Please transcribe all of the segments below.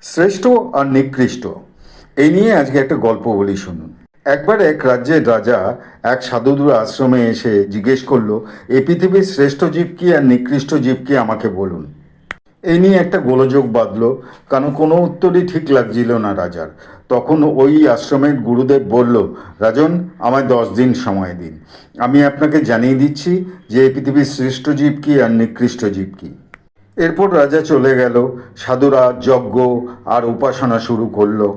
শ্রেষ্ঠ আর নিকৃষ্ট এই নিয়ে আজকে একটা গল্প বলি, শুনুন। একবার এক রাজ্যের রাজা এক সাধুর আশ্রমে এসে জিজ্ঞেস করলো, এই পৃথিবীর শ্রেষ্ঠ জীব কি আর নিকৃষ্ট জীব কি আমাকে বলুন। এই নিয়ে একটা গোলযোগ বাঁধল, কারণ কোনো উত্তরই ঠিক লাগছিল না রাজার। তখন ওই আশ্রমের গুরুদেব বলল, রাজন, আমায় 10 দিন সময় দিন, আমি আপনাকে জানিয়ে দিচ্ছি যে এই পৃথিবীর শ্রেষ্ঠ জীব কি আর নিকৃষ্ট জীব কি। এরপর রাজা চলে গেল। সাধুরা যজ্ঞ আর উপাসনা শুরু করলো।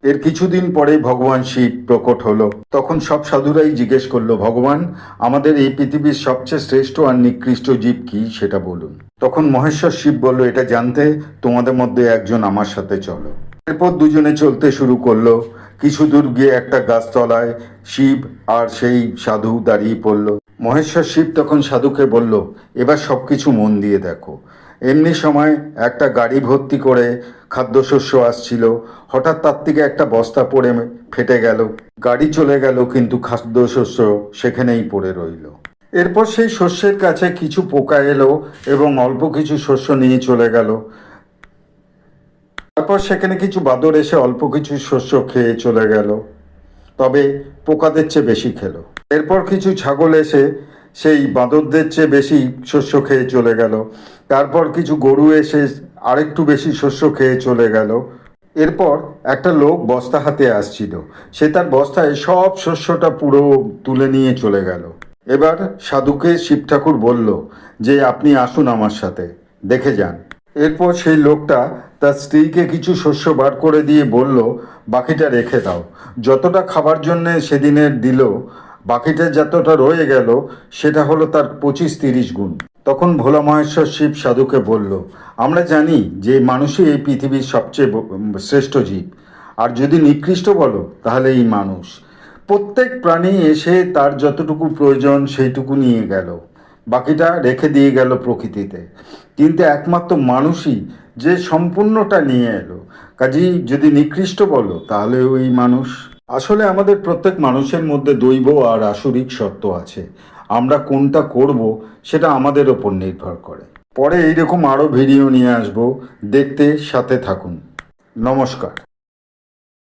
এর কিছুদিন পরে ভগবান শিব প্রকট হলো। তখন সব সাধুরাই জিজ্ঞেস করলো, ভগবান, আমাদের এই পৃথিবীর সবচেয়ে শ্রেষ্ঠ আর নিকৃষ্ট জীব কি সেটা বলুন। তখন মহেশ্বর শিব বলল, এটা জানতে তোমাদের মধ্যে একজন আমার সাথে চলো। এরপর দুজনে চলতে শুরু করলো। কিছু দূর গিয়ে একটা গাছতলায় শিব আর সেই সাধু দাঁড়িয়ে পড়ল। মহেশ্বর শিব তখন সাধুকে বলল, এবার সব কিছু মন দিয়ে দেখো। এমনি সময় একটা গাড়ি ভর্তি করে খাদ্যশস্য আসছিল। হঠাৎ তার থেকে একটা বস্তা পড়ে ফেটে গেল। গাড়ি চলে গেল, কিন্তু খাদ্যশস্য সেখানেই পড়ে রইল। এরপর সেই শস্যের কাছে কিছু পোকা এলো এবং অল্প কিছু শস্য নিয়ে চলে গেল। তারপর সেখানে কিছু বাদর এসে অল্প কিছু শস্য খেয়ে চলে গেল, তবে পোকাদের চেয়ে বেশি খেলো। এরপর কিছু ছাগল এসে সেই বাঁদরদের চেয়ে বেশি শস্য খেয়ে চলে গেল। তারপর কিছু গরু এসে আরেকটু বেশি শস্য খেয়ে চলে গেল। এরপর একটা লোক বস্তা হাতে আসছিল, সে তার বস্তায় সব শস্যটা পুরো তুলে নিয়ে চলে গেল। এবার সাধুকে শিব ঠাকুর বলল যে, আপনি আসুন আমার সাথে, দেখে যান। এরপর সেই লোকটা তার স্ত্রীকে কিছু শস্য বার করে দিয়ে বলল, বাকিটা রেখে দাও। যতটা খাবার জন্যে সেদিনের দিল, বাকিটা যতটা রয়ে গেল সেটা হলো তার 25-30 গুণ। তখন ভোলা মহেশ্বর শিব সাধুকে বলল, আমরা জানি যে মানুষই এই পৃথিবীর সবচেয়ে শ্রেষ্ঠ জীব, আর যদি নিকৃষ্ট বলো তাহলে এই মানুষ। প্রত্যেক প্রাণী এসে তার যতটুকু প্রয়োজন সেইটুকু নিয়ে গেল, বাকিটা রেখে দিয়ে গেল প্রকৃতিতে। কিন্তু একমাত্র মানুষই যে সম্পূর্ণটা নিয়ে এলো। কাজেই যদি নিকৃষ্ট বলো তাহলে ওই মানুষ। আসলে আমাদের প্রত্যেক মানুষের মধ্যে দৈব আর আসুরিক সত্ত্ব আছে। আমরা কোনটা করব সেটা আমাদের ওপর নির্ভর করে। পরে এইরকম আরও ভিডিও নিয়ে আসবো, দেখতে সাথে থাকুন। নমস্কার।